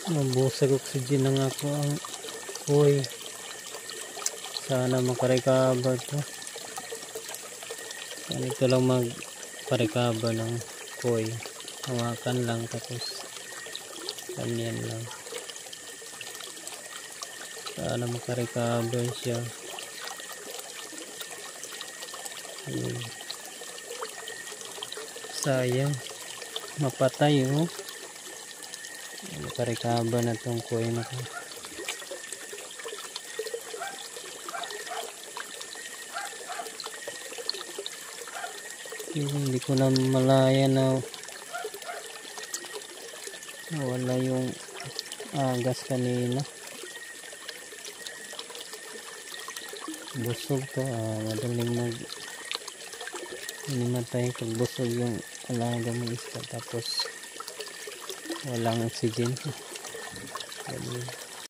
Nabusag oxygen na nga ako ang uy. Sana makarecover to. Ganito lang magparecover ng koi. Hawakan lang tapos ganyan lang. Sana makarecover siya. Sayang mapatay oh. Makarecover na tong koi na to. Hindi ko na malaya na wala yung agas kanina. Busog to, madaling inimatay pag busog yung alaga mo isda tapos walang oxygen.